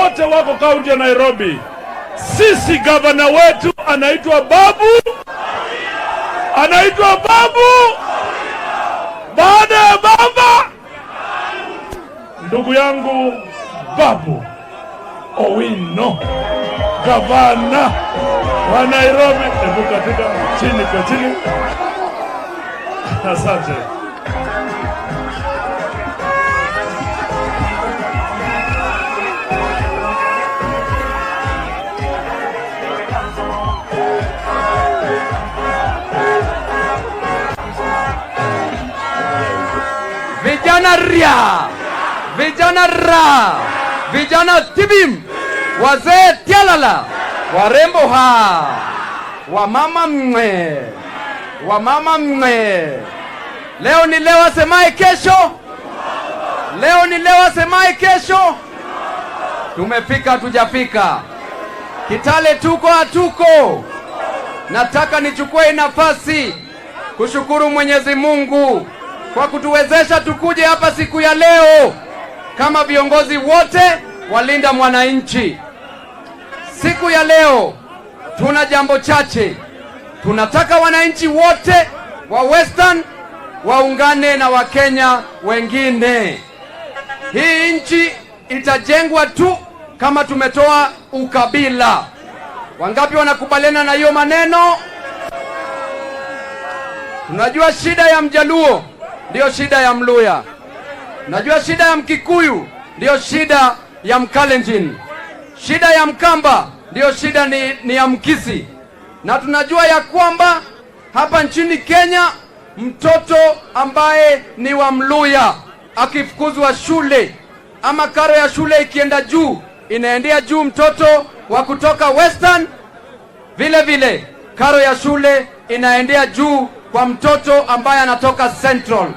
wote wako kaunti ya Nairobi. Sisi gavana wetu anaitwa Babu, baada ya baba ndugu yangu Babu Owino, gavana wa Nairobi. Hebu katika chini kwa chini. Asante. Vijana ria, vijana ra, vijana tibim, wazee tialala, warembo ha, wamama mwe, wamama mwe. Leo ni leo, asemaye kesho. Leo ni leo, asemaye kesho. Tumefika hatujafika. Kitale tuko hatuko. Nataka nichukue nafasi kushukuru Mwenyezi Mungu kwa kutuwezesha tukuje hapa siku ya leo kama viongozi wote walinda mwananchi. Siku ya leo tuna jambo chache. Tunataka wananchi wote wa Western waungane na Wakenya wengine. Hii nchi itajengwa tu kama tumetoa ukabila. Wangapi wanakubaliana na hiyo maneno? Tunajua shida ya Mjaluo ndio shida ya Mluya. Najua shida ya Mkikuyu ndio shida ya Mkalenjin. Shida ya Mkamba ndio shida ni ya Mkisi. Na tunajua ya kwamba hapa nchini Kenya mtoto ambaye ni wa Mluya akifukuzwa shule ama karo ya shule ikienda juu, inaendea juu mtoto wa kutoka Western. Vile vile karo ya shule inaendea juu kwa mtoto ambaye anatoka Central,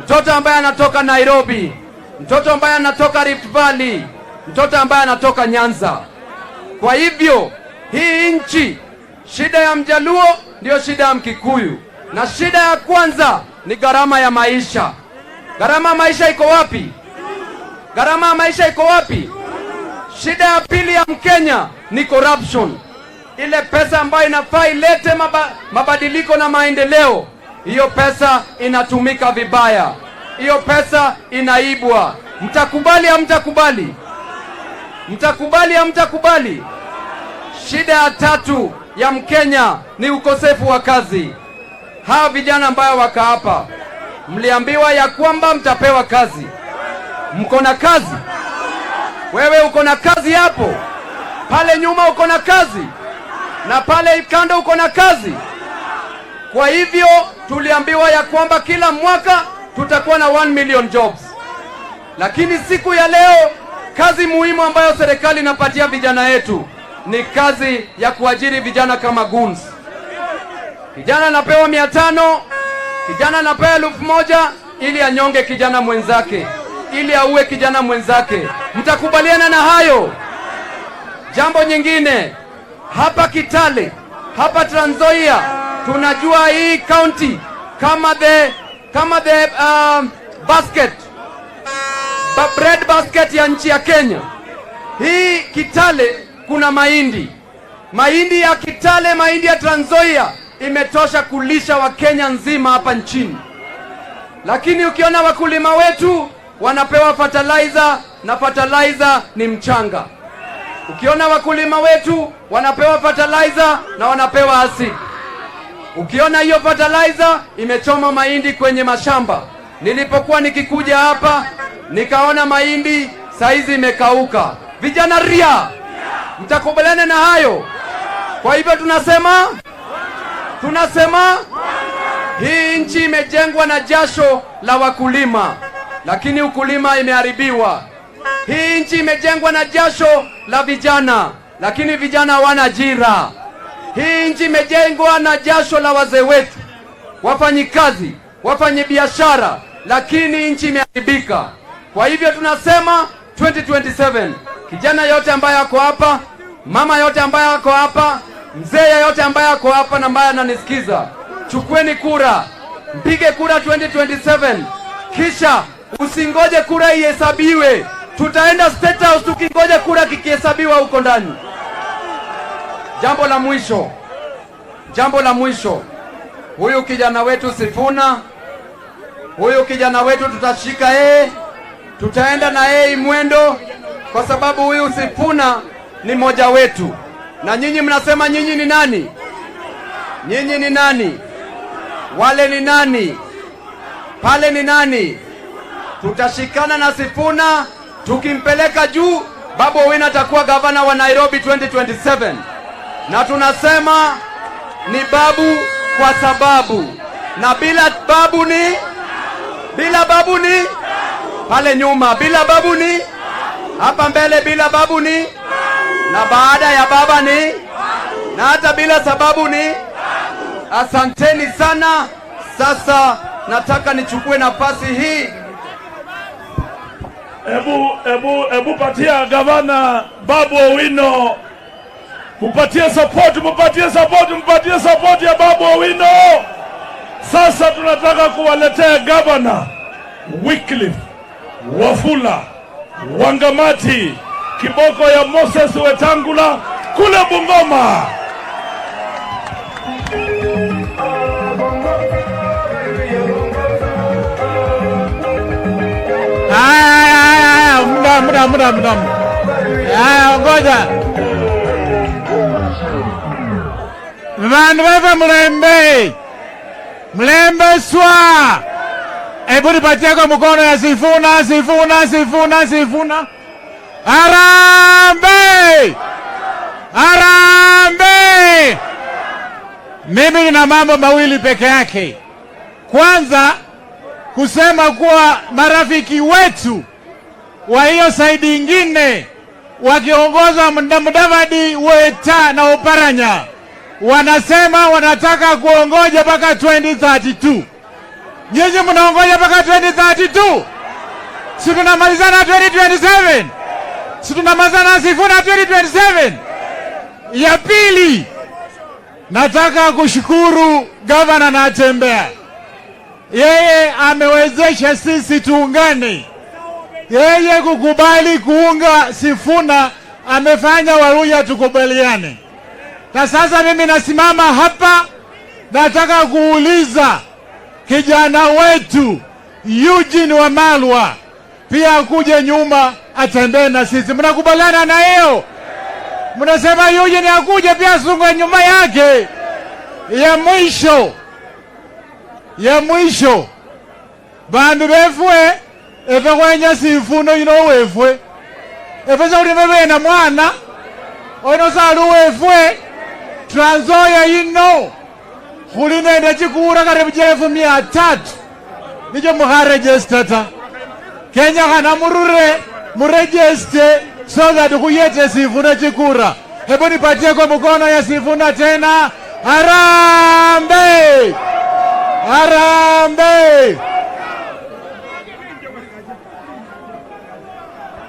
mtoto ambaye anatoka Nairobi, mtoto ambaye anatoka Rift Valley, mtoto ambaye anatoka Nyanza. Kwa hivyo hii nchi, shida ya Mjaluo ndio shida ya Mkikuyu, na shida ya kwanza ni gharama ya maisha. Gharama ya maisha iko wapi? Gharama ya maisha iko wapi? Shida ya pili ya Mkenya ni corruption. Ile pesa ambayo inafaa ilete mabadiliko na maendeleo, hiyo pesa inatumika vibaya. Hiyo pesa inaibwa. Mtakubali au mtakubali? Mtakubali au mtakubali? Shida ya tatu ya Mkenya ni ukosefu wa kazi. Hawa vijana ambao waka hapa, mliambiwa ya kwamba mtapewa kazi. Mko na kazi? Wewe uko na kazi hapo? Pale nyuma uko na kazi? Na pale kando uko na kazi? Kwa hivyo tuliambiwa ya kwamba kila mwaka tutakuwa na 1 million jobs. Lakini siku ya leo kazi muhimu ambayo serikali inapatia vijana yetu ni kazi ya kuajiri vijana kama goons. Kijana anapewa 500, kijana anapewa 1000 ili anyonge kijana mwenzake, ili auwe kijana mwenzake. Mtakubaliana na hayo? Jambo nyingine, hapa Kitale, hapa Trans Nzoia, tunajua hii county kama the bread basket ya nchi ya Kenya. Hii Kitale kuna mahindi ya Kitale, mahindi ya Trans Nzoia imetosha kulisha Wakenya nzima hapa nchini. Lakini ukiona wakulima wetu wanapewa fertilizer, na fertilizer ni mchanga. Ukiona wakulima wetu wanapewa fertilizer na wanapewa acid. Ukiona hiyo fertilizer imechoma mahindi kwenye mashamba. Nilipokuwa nikikuja hapa nikaona mahindi saizi imekauka. Vijana ria, mtakubaliana na hayo? Kwa hivyo tunasema hii nchi imejengwa na jasho la wakulima, lakini ukulima imeharibiwa. Hii nchi imejengwa na jasho la vijana, lakini vijana hawana ajira. Hii nchi imejengwa na jasho la wazee wetu, wafanyikazi, wafanyabiashara, lakini nchi imeharibika. Kwa hivyo tunasema 2027, kijana yote ambaye ako hapa, mama yote ambaye ako hapa, mzee yote ambaye ako hapa na ambaye ananisikiza, chukueni kura, mpige kura 2027. Kisha usingoje kura ihesabiwe. tutaenda State House tukingoja kura kikihesabiwa huko ndani. Jambo la mwisho, huyu kijana wetu Sifuna, huyu kijana wetu tutashika yeye, tutaenda na yeye mwendo, kwa sababu huyu Sifuna ni mmoja wetu. Na nyinyi mnasema nyinyi ni nani? Nyinyi ni nani? Wale ni nani? Pale ni nani? Tutashikana na Sifuna, tukimpeleka juu, Babu Owino atakuwa gavana wa Nairobi 2027. Na tunasema ni babu kwa sababu, na bila babu ni pale nyuma, bila babu ni hapa mbele, bila babu ni na baada ya baba ni na hata bila sababu ni. Asanteni sana. Sasa nataka nichukue nafasi hii. Ebu patia gavana Babu Owino, mupatie support ya Babu Owino. Sasa tunataka kuwaletea gavana Wycliffe Wafula Wangamati, kiboko ya Moses Wetangula kule Bungoma. Muda. Ngoja. Vandu wewe mlembe swa. Ebu nipatie kwa mkono ya Sifuna. Harambee! Mimi nina mambo mawili peke yake. Kwanza, kusema kuwa marafiki wetu wa hiyo saidi ingine wakiongozwa na Mudavadi, Weta na Oparanya wanasema wanataka kuongoja mpaka 2032. Nyinyi mnaongoja mpaka 2032? Si tunamalizana 2027? Si tunamalizana Sifuna 2027? Ya pili, nataka kushukuru gavana Natembeya. Yeye amewezesha sisi tuungane. Yeye kukubali kuunga Sifuna amefanya Waluhya tukubaliane. Na sasa mimi nasimama hapa, nataka kuuliza kijana wetu Eugene Wamalwa pia kuje nyuma atembee na sisi. Mnakubaliana na hiyo? Mnasema Eugene akuje pia asunge nyuma yake. Ya mwisho bandu befwe efe kwenya Sifuna ino wefwe efe sa ulimebe na mwana ono salu wefwe Trans Nzoia ino kulinenda chikura karibu 300 nijo muharejestata Kenya kana murejeste so that kuyete Sifuna chikura. Hebu nipatie kwa mkono ya Sifuna tena. Harambee!